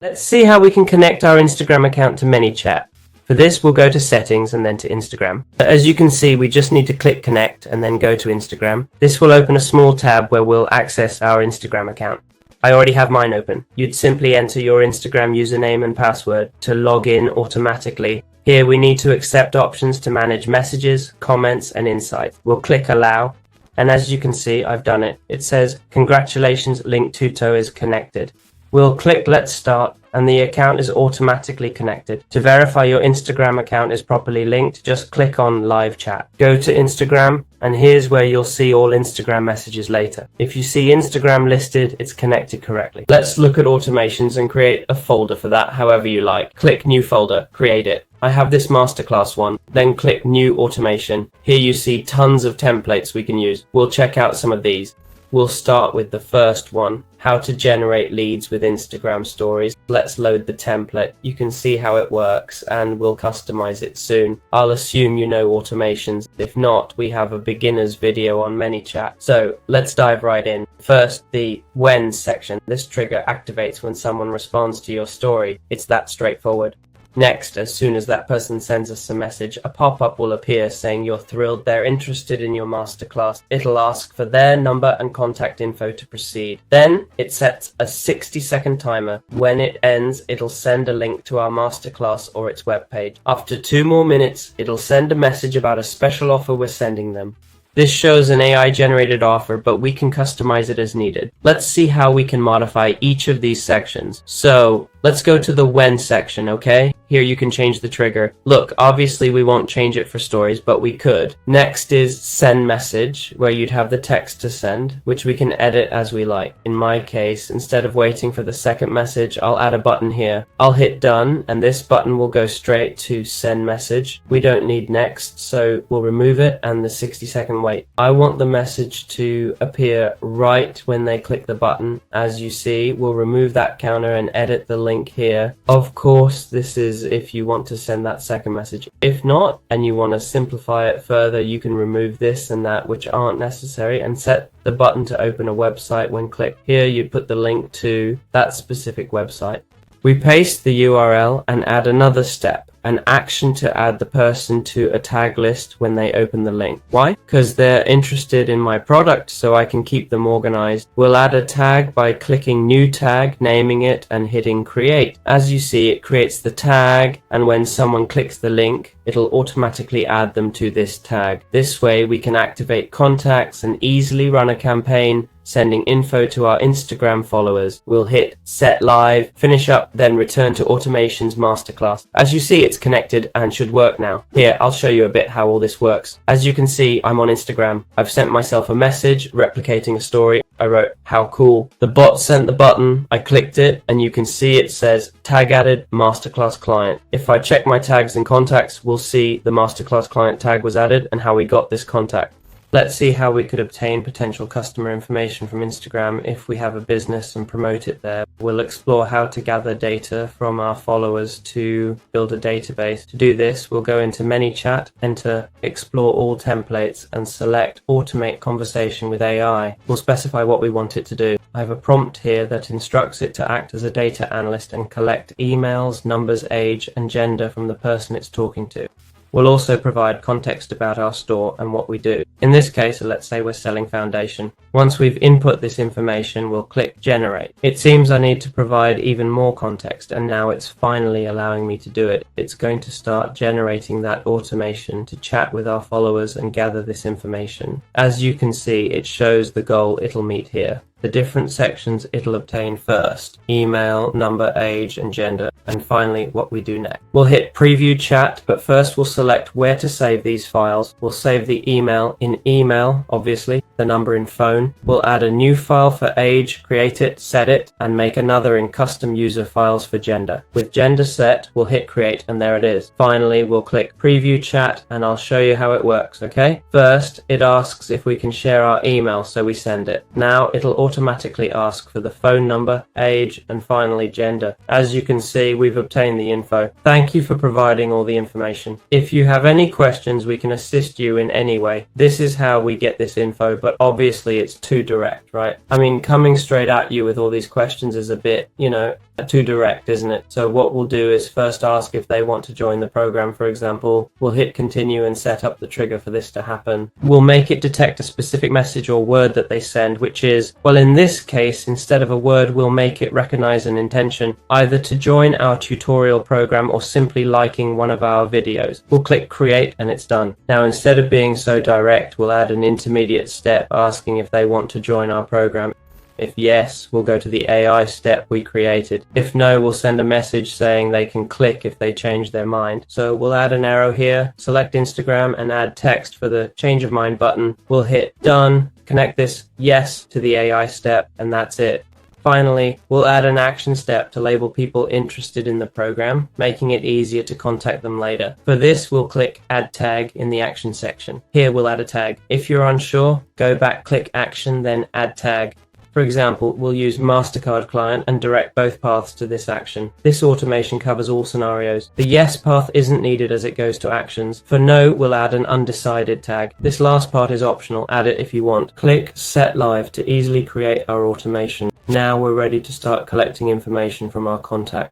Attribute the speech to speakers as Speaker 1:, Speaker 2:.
Speaker 1: Let's see how we can connect our Instagram account to ManyChat. For this, we'll go to Settings and then to Instagram. As you can see, we just need to click Connect and then go to Instagram. This will open a small tab where we'll access our Instagram account. I already have mine open. You'd simply enter your Instagram username and password to log in automatically. Here we need to accept options to manage messages, comments, and insights. We'll click Allow, and as you can see, I've done it. It says, "Congratulations, Link Tuto is connected." We'll click Let's Start, and the account is automatically connected. To verify your Instagram account is properly linked, just click on Live Chat. Go to Instagram, and here's where you'll see all Instagram messages later. If you see Instagram listed, it's connected correctly. Let's look at automations and create a folder for that however you like. Click New Folder, create it. I have this masterclass one, then click New Automation. Here you see tons of templates we can use. We'll check out some of these. We'll start with the first one, how to generate leads with Instagram stories. Let's load the template. You can see how it works and we'll customize it soon. I'll assume you know automations. If not, we have a beginner's video on ManyChat. So let's dive right in. First, the when section. This trigger activates when someone responds to your story. It's that straightforward. Next, as soon as that person sends us a message, a pop-up will appear saying you're thrilled they're interested in your masterclass. It'll ask for their number and contact info to proceed. Then it sets a 60-second timer. When it ends, it'll send a link to our masterclass or its webpage. After 2 more minutes, it'll send a message about a special offer we're sending them. This shows an AI-generated offer, but we can customize it as needed. Let's see how we can modify each of these sections. So let's go to the when section, okay? Here you can change the trigger. Look, obviously we won't change it for stories, but we could. Next is send message, where you'd have the text to send, which we can edit as we like. In my case, instead of waiting for the second message, I'll add a button here. I'll hit done, and this button will go straight to send message. We don't need next, so we'll remove it and the 60-second wait. I want the message to appear right when they click the button. As you see, we'll remove that counter and edit the link here. Of course, this is if you want to send that second message. If not, and you want to simplify it further, you can remove this and that which aren't necessary and set the button to open a website when clicked. Here you put the link to that specific website. We paste the URL and add another step, an action to add the person to a tag list when they open the link. Why? Because they're interested in my product, so I can keep them organized. We'll add a tag by clicking New Tag, naming it, and hitting Create. As you see, it creates the tag, and when someone clicks the link, it'll automatically add them to this tag. This way, we can activate contacts and easily run a campaign sending info to our Instagram followers. We'll hit Set Live, finish up, then return to Automations Masterclass. As you see, it's connected and should work now. Here, I'll show you a bit how all this works. As you can see, I'm on Instagram. I've sent myself a message replicating a story. I wrote, "How cool." The bot sent the button, I clicked it, and you can see it says tag added masterclass client. If I check my tags and contacts, we'll see the masterclass client tag was added and how we got this contact. Let's see how we could obtain potential customer information from Instagram if we have a business and promote it there. We'll explore how to gather data from our followers to build a database. To do this, we'll go into ManyChat, enter Explore All Templates, and select Automate Conversation with AI. We'll specify what we want it to do. I have a prompt here that instructs it to act as a data analyst and collect emails, numbers, age, and gender from the person it's talking to. We'll also provide context about our store and what we do. In this case, let's say we're selling foundation. Once we've input this information, we'll click Generate. It seems I need to provide even more context, and now it's finally allowing me to do it. It's going to start generating that automation to chat with our followers and gather this information. As you can see, it shows the goal it'll meet here. The different sections it'll obtain first: email, number, age, and gender, and finally what we do next. We'll hit Preview Chat, but first we'll select where to save these files. We'll save the email in email, obviously, the number in phone. We'll add a new file for age, create it, set it, and make another in custom user files for gender. With gender set, we'll hit Create, and there it is. Finally, we'll click Preview Chat, and I'll show you how it works, okay? First, it asks if we can share our email, so we send it. Now, it'll automatically ask for the phone number, age, and finally gender. As you can see, we've obtained the info. Thank you for providing all the information. If you have any questions, we can assist you in any way. This is how we get this info, but obviously it's too direct, right? I mean, coming straight at you with all these questions is a bit, too direct, isn't it? So what we'll do is first ask if they want to join the program, for example. We'll hit continue and set up the trigger for this to happen. We'll make it detect a specific message or word that they send, which is, well, in this case, instead of a word, we'll make it recognize an intention, either to join our tutorial program or simply liking one of our videos. We'll click create and it's done. Now, instead of being so direct, we'll add an intermediate step asking if they want to join our program. If yes, we'll go to the AI step we created. If no, we'll send a message saying they can click if they change their mind. So we'll add an arrow here, select Instagram and add text for the change of mind button. We'll hit done, connect this yes to the AI step, and that's it. Finally, we'll add an action step to label people interested in the program, making it easier to contact them later. For this, we'll click Add Tag in the Action section. Here, we'll add a tag. If you're unsure, go back, click Action, then Add Tag. For example, we'll use MasterCard Client and direct both paths to this action. This automation covers all scenarios. The yes path isn't needed as it goes to actions. For no, we'll add an undecided tag. This last part is optional. Add it if you want. Click Set Live to easily create our automation. Now we're ready to start collecting information from our contact.